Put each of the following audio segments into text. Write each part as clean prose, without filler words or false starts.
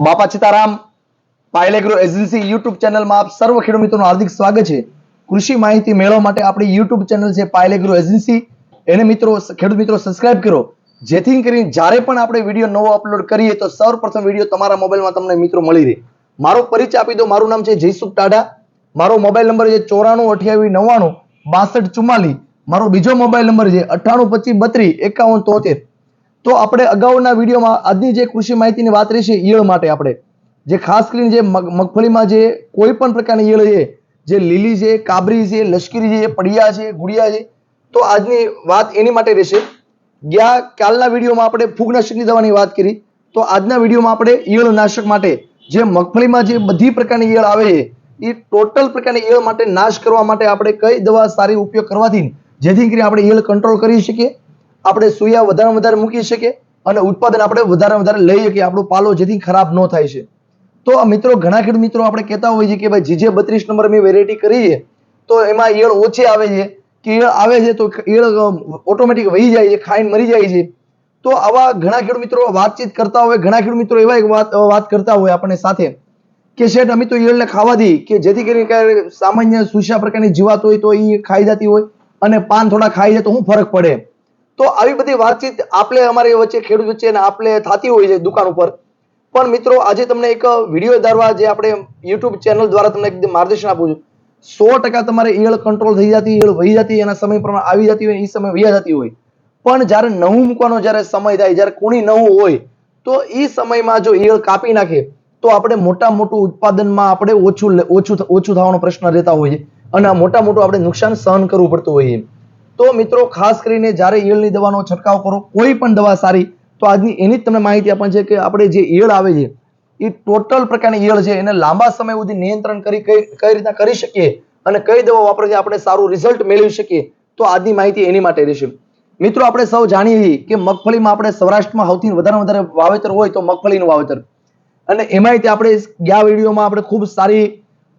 બાપા Sitaram Payal agro agency YouTube ચેનલમાં આપ સર્વ ખેડૂત મિત્રોનું હાર્દિક સ્વાગત છે। કૃષિ માહિતી મેળવવા માટે આપણી યુટ્યુબ ચેનલ છે પાયલ એગ્રો એજન્સી, એને મિત્રો ખેડૂત મિત્રો સબસ્ક્રાઇબ કરો, જેથી કરીને જ્યારે પણ આપણે વિડીયો નવો અપલોડ કરીએ તો સૌપ્રથમ વિડીયો તમારા મોબાઈલમાં તમને મિત્રો મળી રહે। મારો પરિચય આપી દો, મારું નામ છે જયસુખ ટાડા, મારો મોબાઈલ નંબર છે 9428926244, મારો બીજો મોબાઈલ નંબર છે 9825325173। તો આપણે અગાઉના વિડીયોમાં આજની જે કૃષિ માહિતીની વાત રહી છે ઈયળ માટે, આપણે જે ખાસ કરીને જે મગફળીમાં જે કોઈ પણ પ્રકારની ઈયળ છે, જે લીલી છે, કાબરી છે, લશ્કરી છે, પડિયા છે, ગુડિયા છે, તો આજની વાત એની માટે રહેશે। કાલના વિડીયોમાં આપણે ફૂગનાશકની દવાની વાત કરી, તો આજના વિડીયોમાં આપણે ઈયળ નાશક માટે જે મગફળીમાં જે બધી પ્રકારની ઈયળ આવે છે એ ટોટલ પ્રકારની ઈયળ માટે નાશ કરવા માટે આપણે કઈ દવા સારી ઉપયોગ કરવાથી જેથી કરીને આપણે ઈયળ કંટ્રોલ કરી શકીએ, આપણે સુયા વધારે મૂકી શકીએ અને ઉત્પાદન આપણે વધારે લઈ શકીએ, આપણો પાલો જેથી ખરાબ ન થાય છે। તો મિત્રો ઘણા ખેડૂત મિત્રો આપણે કહેતા હોઈએ છીએ કે ભાઈ જીજે 32 નંબર મેં વેરાયટી કરી છે તો એમાં ઈયળ ઓછી આવે છે કે ઈયળ આવે છે તો ઈયળ ઓટોમેટિક વહી જાય છે, ખાઈને મરી જાય છે। તો આવા ઘણા ખેડૂત મિત્રો વાતચીત કરતા હોય, ઘણા ખેડૂત મિત્રો એવા એક વાત કરતા હોય આપણે સાથે કે શેઠ અમે તો ઈયળને ખાવા દઈએ કે જેથી કરીને સામાન્ય સુસ્યા પ્રકારની જીવાત હોય તો એ ખાઈ જતી હોય અને પાન થોડા ખાઈ જાય તો શું ફરક પડે। તો આવી બધી વાતચીત આપણે અમારી વચ્ચે ખેડૂત વચ્ચે આપણે થતી હોય છે દુકાન ઉપર। પણ મિત્રો આજે તમને એક વિડીયો દ્વારા જે આપણે યુટ્યુબ ચેનલ દ્વારા તમને એકદમ માર્ગદર્શન આપું છું। 100% તમારે ઈયળ કંટ્રોલ થઈ જતી, ઈયળ વહી જતી, એના સમય પ્રમાણે આવી જતી હોય, એ સમય વહી જતી હોય, પણ જ્યારે નવું મૂકવાનો જ્યારે સમય થાય, જ્યારે કુણી નવું હોય તો એ સમયમાં જો ઈયળ કાપી નાખે તો આપણે મોટું ઉત્પાદનમાં આપણે ઓછું થવાનો પ્રશ્ન રહેતા હોય છે અને મોટું આપણે નુકસાન સહન કરવું પડતું હોય છે। તો મિત્રો ખાસ કરીને જ્યારે ઈયળની દવાનો છંટકાવ કરો, કોઈ પણ દવા સારી, તો આજની એની જ તમને માહિતી આપવાની છે કે આપણે જે ઈયળ આવે છે એ ટોટલ પ્રકારની ઈયળ છે એને લાંબા સમય સુધી નિયંત્રણ કરી કઈ રીતના કરી શકીએ અને કઈ દવા વાપરવાથી આપણે સારું રિઝલ્ટ મેળવી શકીએ, તો આજની માહિતી એની માટે રહેશે। મિત્રો આપણે સૌ જાણીએ છીએ કે મગફળીમાં આપણે સૌરાષ્ટ્રમાં સૌથી વધારે વાવેતર હોય તો મગફળીનું વાવેતર, અને એમાંય આપણે ગયા વિડીયોમાં આપણે ખૂબ સારી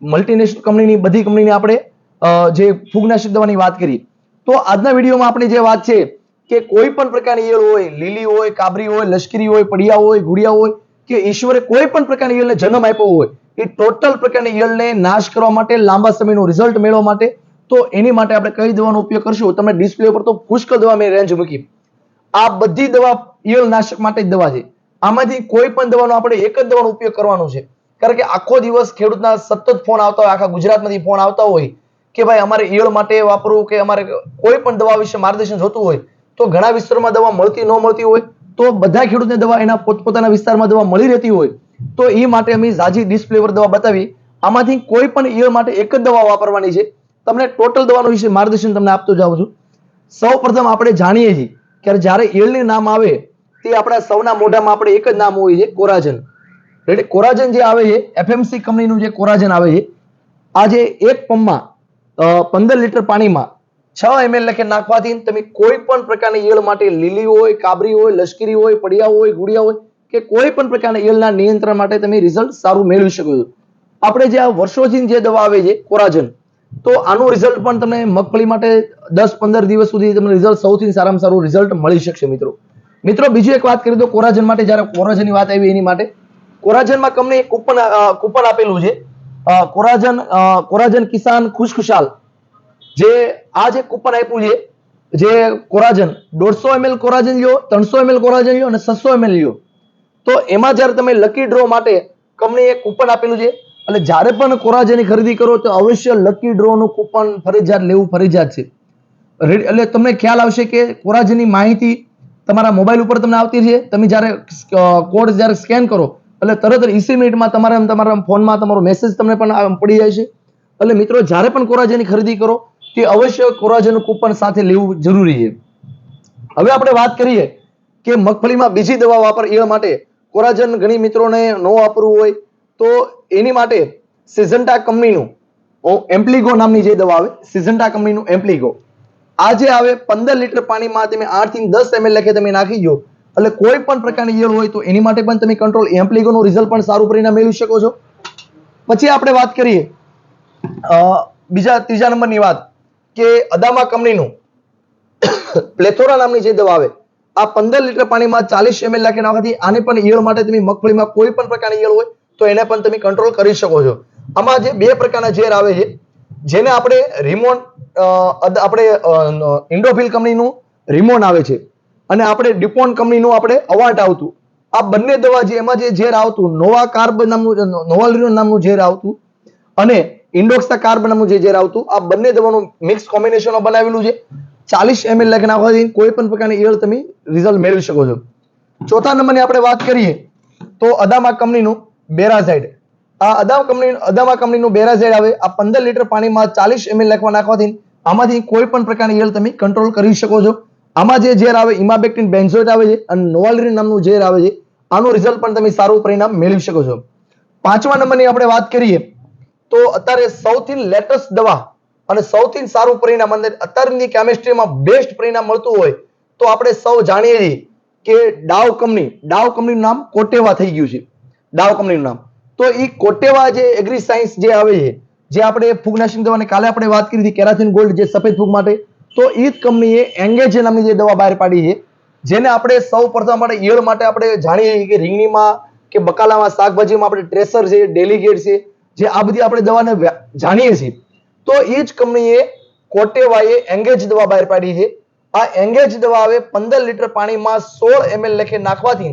મલ્ટીનેશનલ કંપનીની બધી કંપનીની આપણે જે ફૂગનાશક દવાની વાત કરી। તો આજના વિડીયોમાં આપણી જે વાત છે કે કોઈ પણ પ્રકારની ઈયળ હોય, લીલી હોય, કાબરી હોય, લશ્કરી હોય, પડિયા હોય, ગુડિયા હોય કે ઈશ્વરે કોઈ પણ પ્રકારની ઈયળને જન્મ આપ્યો હોય, એ ટોટલ પ્રકારની ઈયળને નાશ કરવા માટે, લાંબા સમયનું રિઝલ્ટ મેળવવા માટે, તો એની માટે આપણે કઈ દવાનો ઉપયોગ કરશું, તમને ડિસ્પ્લે ઉપર તો પુષ્કળ દવા મેં રેન્જ મૂકી। આ બધી દવા ઈયળ નાશક માટે જ દવા છે, આમાંથી કોઈ પણ દવાનો આપણે એક જ દવાનો ઉપયોગ કરવાનો છે। કારણ કે આખો દિવસ ખેડૂતના સતત ફોન આવતા હોય, આખા ગુજરાતમાંથી ફોન આવતા હોય કે ભાઈ અમારે ઈયળ માટે વાપરવું કે અમારે કોઈ પણ દવા વિશે માર્ગદર્શન જોતું હોય, તો ઘણા વિસ્તારોમાં દવા મળતી ન મળતી હોય, તો બધા ખેડૂતને દવા એના પોતપોતાના વિસ્તારમાં દવા મળી રહેતી હોય, તો એ માટે અમે ઝાઝી ડિસ્પ્લે પર દવા બતાવી। આમાંથી કોઈ પણ ઈયળ માટે એક જ દવા વાપરવાની છે। તમને ટોટલ દવાનો વિશે માર્ગદર્શન તમને આપતો જાઉં છું। સૌપ્રથમ આપણે જાણીએ છીએ કે જ્યારે ઈયળનું નામ આવે તે આપણા સૌના મોઢામાં આપણે એક જ નામ હોય છે, કોરાજન। એટલે કોરાજન જે આવે છે, એફએમસી કંપનીનું જે કોરાજન આવે છે, આજે એક પંપમાં 15 લીટર પાણીમાં 6 ml લખે નાખવાથી તમે કોઈ પણ પ્રકારની ઈયળ માટે, લીલી હોય, કાબરી હોય, લશ્કરી હોય, પડિયા હોય, ગુડિયા હોય કે કોઈ પણ પ્રકારના ઈયળના નિયંત્રણ માટે તમે રિઝલ્ટ સારું મેળવી શકો છો। આપણે જે આ વર્ષોથી જે દવા આવે છે કોરાજન, તો આનું રિઝલ્ટ પણ તમને મગફળી માટે 10-15 દિવસ સુધી તમને રિઝલ્ટ સૌથી સારામાં સારું રિઝલ્ટ મળી શકશે। મિત્રો બીજી એક વાત કરી દો કોરાજન માટે, જ્યારે કોરાજનની વાત આવી એની માટે, કોરાજનમાં કંપની કૂપન આપેલું છે, કોરાજન કિસાન ખુશખુશાલ, જે આ જે કૂપન આપ્યું છે, જે કોરાજન 150 ml કોરાજન લ્યો, 300 ml કોરાજન લ્યો અને 600 ml લ્યો, તો એમાં જ્યારે તમે લકી ડ્રો માટે કંપનીએ કૂપન આપેલું છે, એટલે જ્યારે પણ કોરાજનની ખરીદી કરો તો અવશ્ય લકી ડ્રોનું કૂપન ફરજિયાત લેવું ફરજિયાત છે। એટલે તમને ખ્યાલ આવશે કે કોરાજનની માહિતી તમારા મોબાઈલ ઉપર તમને આવતી છે, તમે જ્યારે કોડ જ્યારે સ્કેન કરો એટલે તરત જ 20 મિનિટમાં તમારા ફોનમાં તમારો મેસેજ તમને પણ પડી જાય છે। એટલે મિત્રો જ્યારે પણ કોરાજનની ખરીદી કરો તે અવશ્ય કોરાજનનું કૂપન સાથે લેવું જરૂરી છે। હવે આપણે વાત કરીએ કે મગફળીમાં બીજી દવા વાપર ઈયળ માટે કોરાજન ઘણી મિત્રોને ન વાપરવું હોય તો એની માટે સિઝન્ટા કંપનીનું એમ્પ્લિગો નામની જે દવા આવે, સિઝન્ટા કંપનીનું એમ્પ્લિગો, આ જે આવે 15 લીટર પાણીમાં તમે 8 થી 10 ml લખે તમે નાખી દો, એટલે કોઈ પણ પ્રકારની ઈયળ હોય તો એની માટે પણ તમે કંટ્રોલ એમ્પ્લિગોનું રિઝલ્ટ પણ સારું પરિણામ મેળવી શકો છો। પછી આપણે વાત કરીએ ત્રીજા નંબરની વાત કે અદામા કંપનીનું પ્લેથોરા નામની જે દવા આવે, આ 15 લીટર પાણીમાં 40 ml નાખી નાખવાથી આને પણ ઈયળ માટે તમે મગફળીમાં કોઈ પણ પ્રકારની ઈયળ હોય તો એને પણ તમે કંટ્રોલ કરી શકો છો. આમાં જે બે પ્રકારના ઝેર આવે છે, જેને આપણે રિમોન આપણે ઇન્ડોફિલ કંપનીનું રિમોન આવે છે અને આપણે ડ્યુપોન્ટ કંપનીનું આપણે અવાન્ટ આવતું. આ બંને દવા જે એમાં જે ઝેર આવતું નોવા કાર્બ નામનું નોવાલિરોન નામનું ઝેર આવતું અને ઇન્ડોક્સા કાર્બ નામનું જે ઝેર આવતું, આ બંને દવાનું મિક્સ કોમ્બિનેશનમાં બનાવેલું છે. 40 ml લખી નાખવાથી કોઈ પણ પ્રકારની ઈયળ તમે રિઝલ્ટ મેળવી શકો છો. ચોથા નંબરની આપણે વાત કરીએ તો અદામા કંપનીનું બેરાઝાઇડ. આ અદામા કંપનીનું બેરાઝાઇડ આવે. આ 15 લીટર પાણીમાં 40 ml નાખવાથી આમાંથી કોઈ પણ પ્રકારની ઈયળ તમે કંટ્રોલ કરી શકો છો. આમાં જે ઝેર આવે ઇમાબેક્ટિન બેન્ઝોએટ આવે છે અને નોવાલિરિન નામનું ઝેર આવે છે. આનું રિઝલ્ટ પણ તમે સારું પરિણામ મેળવી શકો છો. પાંચમા નંબરની આપણે વાત કરીએ તો અત્યારે સૌથી લેટેસ્ટ દવા અને સૌથી સારું પરિણામ અને અત્યારની કેમિસ્ટ્રીમાં બેસ્ટ પરિણામ મળતું હોય તો આપણે સૌ જાણીએ છીએ કે ડાવ કંપનીનું નામ કોટેવા થઈ ગયું છે. ડાવ કંપનીનું નામ તો એ કોટેવા જે એગ્રી સાયન્સ જે આવે છે, જે આપણે ફૂગનાશક દવાની કાલે આપણે વાત કરી હતી કેરાથિન ગોલ્ડ જે સફેદ ફૂગ માટે, તો એ જ કંપનીએ એંગેજ નામની જે દવા બહાર પાડી છે, જેને આપણે સૌ પ્રથમ માટે ઈયળ માટે આપણે જાણીએ છીએ કે રીંગણીમાં કે બકાલામાં શાકભાજીમાં આપણે ટ્રેસર છે, ડેલિગેટ છે, જે આ બધી આપણે દવાને જાણીએ છીએ. તો એ જ કંપનીએ કોટેવાએ એંગેજ દવા બહાર પાડી છે. આ એંગેજ દવા આવે 15 લીટર પાણીમાં 16 ml લખે નાખવાથી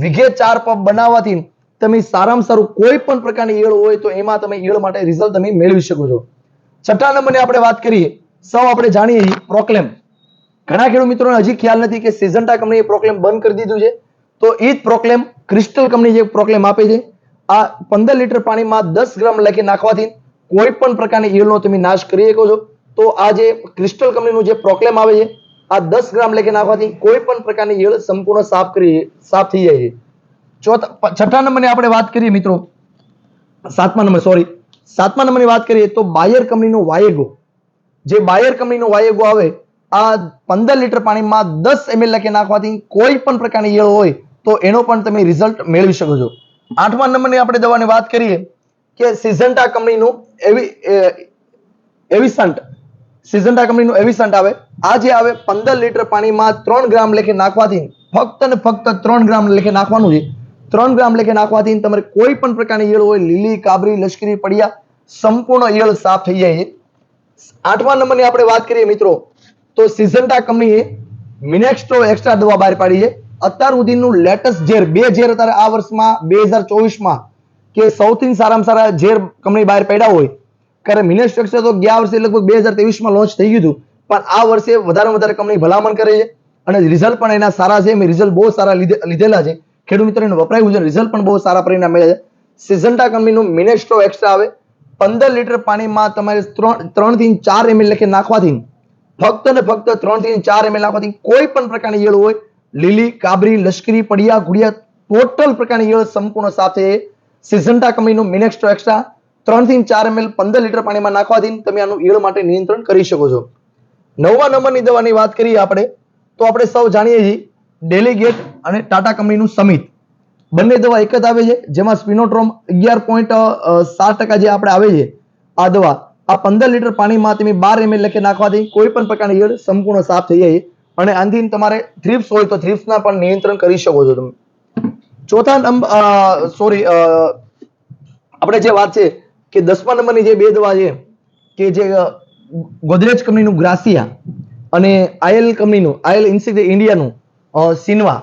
વીઘે 4 પંપ બનાવવાથી તમે સારામાં સારું કોઈ પણ પ્રકારની ઈયળ હોય તો એમાં તમે ઈયળ માટે રિઝલ્ટ તમે મેળવી શકો છો. છઠ્ઠા નંબરની આપણે વાત કરીએ સૌ આપણે જાણીએ છીએ પ્રોક્લેમ. ઘણા ખેડૂત મિત્રોને હજી ખ્યાલ નથી કે સિઝન્ટા કંપનીએ પ્રોક્લેમ બંધ કરી દીધું છે. તો એ જ પ્રોક્લેમ ક્રિસ્ટલ કંપની જે પ્રોક્લેમ આપે છે, આ 15 લીટર પાણીમાં 10 ગ્રામ લખી નાખવાથી કોઈ પણ પ્રકારની ઈયળનો તમે નાશ કરી શકો છો. તો આ જે ક્રિસ્ટલ કંપનીનું જે પ્રોક્લેમ આવે છે, આ 10 ગ્રામ લખી નાખવાથી કોઈ પણ પ્રકારની ઈયળ સંપૂર્ણ સાફ થઈ જાય છે. છઠ્ઠા નંબરની આપણે વાત કરીએ મિત્રો, સાતમા નંબરની વાત કરીએ તો બાયર કંપનીનું વાયેગો. જે બાયર કંપનીનું વાયેગો આવે, આ 15 લીટર પાણીમાં 10 ml લખી નાખવાથી કોઈ પણ પ્રકારની ઈયળ હોય તો એનો પણ તમે રિઝલ્ટ મેળવી શકો છો. આઠમા નંબરની આપણે દવાની વાત કરીએ કે સિઝન્ટા કંપનીનું એવિસન્ટ આવે. આ જે આવે 15 લીટર પાણીમાં 3 ગ્રામ લખી નાખવાથી ફક્ત ને ફક્ત 3 ગ્રામ લખી નાખવાનું છે. 3 ગ્રામ લખી નાખવાથી તમારે કોઈ પણ પ્રકારની ઈયળ હોય, લીલી, કાબરી, લશ્કરી, પડિયા, સંપૂર્ણ ઈયળ સાફ થઈ જાય છે. આઠમા નંબરની આપણે વાત કરીએ મિત્રો તો સિઝન્ટા કંપનીએ મિનેક્સ્ટ્રો એક્સ્ટ્રા દવા બહાર પાડી છે. અત્યાર સુધીનું લેટેસ્ટ ઝેર, બે ઝેર અત્યારે આ વર્ષમાં 2024માં કે સૌથી સારામાં સારા ઝેર કંપની બહાર પાડ્યા હોય, કારણ મિનેક્સ્ટ્રો એક્સ્ટ્રા તો ગયા વર્ષે લગભગ 2023માં લોન્ચ થઈ ગયું હતું, પણ આ વર્ષે વધારે કંપની ભલામણ કરે છે અને રિઝલ્ટ પણ એના સારા છે. મેં રિઝલ્ટ બહુ સારા લીધેલા છે, ખેડૂત મિત્રોને વપરાયું છે, રિઝલ્ટ પણ બહુ સારા પરિણામ મળે છે. સિઝન્ટા કંપનીનું મિનેસ્ટ્રો એક્સ્ટ્રા આવે. 15 લીટર પાણીમાં તમારે 3 થી 4 ml લખી નાખવાથી ફક્ત ને ફક્ત 3 થી 4 ml નાખવાથી કોઈ પણ પ્રકારની ઈયળ હોય, લીલી, કાબરી, લશ્કરી, પડિયા, ગુડિયા, ટોટલ પ્રકારની ઈયળ સંપૂર્ણ સાફ થઈ. સિઝન્ટા કંપનીનું મિનેસ્ટ્રો એક્સ્ટ્રા 3 થી 4 ml 15 લીટર પાણીમાં નાખવાથી તમે આનું ઈયળ માટે નિયંત્રણ કરી શકો છો. નવમા નંબરની દવાની વાત કરીએ આપણે તો આપણે સૌ જાણીએ છીએ ડેલિગેટ અને ટાટા કંપનીનું સમિત. બંને દવા એક જ આવે છે, જેમાં સ્પિનોટ્રોમ 11.7% જે આપણે આવે છે આ દવા, આ 15 લીટર પાણીમાં તમે 12 ml લખી નાખવાથી કોઈ પણ પ્રકારની ઈયળ સંપૂર્ણ સાફ થઈ જાય અને આનાથી તમારે થ્રિપ્સ હોય તો થ્રિપ્સના પણ નિયંત્રણ કરી શકો છો તમે. આપણે જે વાત છે કે 10મા નંબરની જે બે દવા છે કે જે ગોદરેજ કંપનીનું ગ્રાસિયા અને આઈએલ ઇન્ડિયાનું સિનવા,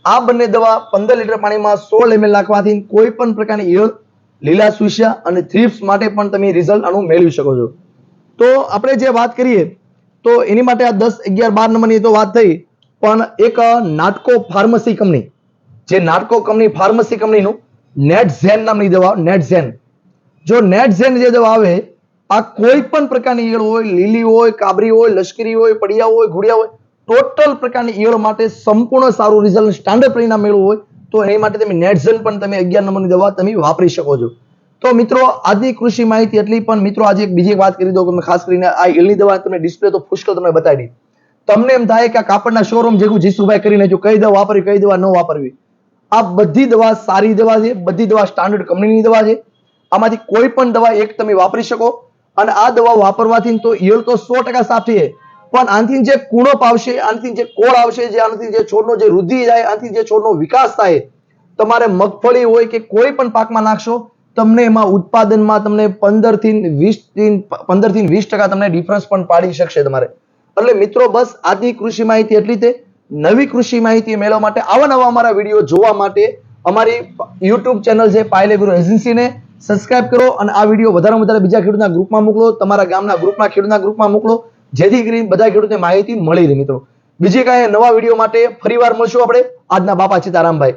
આ બંને દવા 15 લીટર પાણીમાં 16 ml નાખવાથી કોઈ પણ પ્રકારની ઈયળ, લીલા સુસ્યા અને થ્રિપ્સ માટે પણ તમે રિઝલ્ટ આનું મેળવી શકો છો. તો આપણે જે વાત કરીએ તો એની માટે આ 10, 11, 12 નંબરની તો વાત થઈ, પણ એક નાટકો ફાર્મસી કંપની, જે નાટકો ફાર્મસી કંપનીનું નેટઝેન નામની દવા, નેટઝેન. જો નેટઝેન જે દવા આવે, આ કોઈ પણ પ્રકારની ઈયળ હોય, લીલી હોય, કાબરી હોય, લશ્કરી હોય, પડિયા હોય, ગુડિયા હોય, ટોટલ પ્રકારની ઈયળ માટે સંપૂર્ણ સારું રિઝલ્ટ, સ્ટાન્ડર્ડ પરિણામ મેળવવું હોય તો એ માટે તમે નેટઝેન પણ તમે 11 નંબરની દવા તમે વાપરી શકો છો. તો મિત્રો આજની કૃષિ માહિતી એટલી, પણ મિત્રો આજે એક બીજી વાત કરી દો કે ખાસ કરીને આ ઈયળની દવા તમે ડિસ્પ્લે તો પુષ્કળ તમને બતાવી. તમને એમ થાય કે આ કાપડના શોરૂમ જેવું જીસુભાઈ કરીને જો કઈ દવા વાપરવી, કઈ દવા ન વાપરવી. આ બધી દવા સારી દવા છે, બધી દવા સ્ટાન્ડર્ડ કંપનીની દવા છે. આમાંથી કોઈ પણ દવા એક તમે વાપરી શકો અને આ દવા વાપરવાથી તો ઈયળ તો 100% સાફ થઈ જાય, પણ આનાથી જે કુણપ આવશે, આનાથી જે કોળ આવશે, જે આનાથી જે છોડનો જે વૃદ્ધિ થાય, આનાથી જે છોડનો વિકાસ થાય, તમારે મગફળી હોય કે કોઈ પણ પાકમાં નાખશો, તમને એમાં ઉત્પાદનમાં તમને 15 થી 20% તમને ડિફરન્સ પણ પાડી શકશે તમારે. એટલે મિત્રો બસ આજની કૃષિ માહિતી એટલી તે. નવી કૃષિ માહિતી મેળવવા માટે, આવા નવા અમારા વિડીયો જોવા માટે અમારી YouTube ચેનલ છે પાયલ એગ્રો એજન્સીને સબસ્ક્રાઇબ કરો અને આ વિડીયો વધારેમાં વધારે બીજા ખેડૂતના ગ્રુપમાં મોકલો, તમારા ગામના ગ્રુપમાં ખેડૂતના ગ્રુપમાં મોકલો, જેથી કરીને બધા ખેડૂતને માહિતી મળી રહે. મિત્રો બીજી કાંઈ નવા વિડીયો માટે ફરીવાર મળશું આપણે. આજના બાપા સીતારામભાઈ.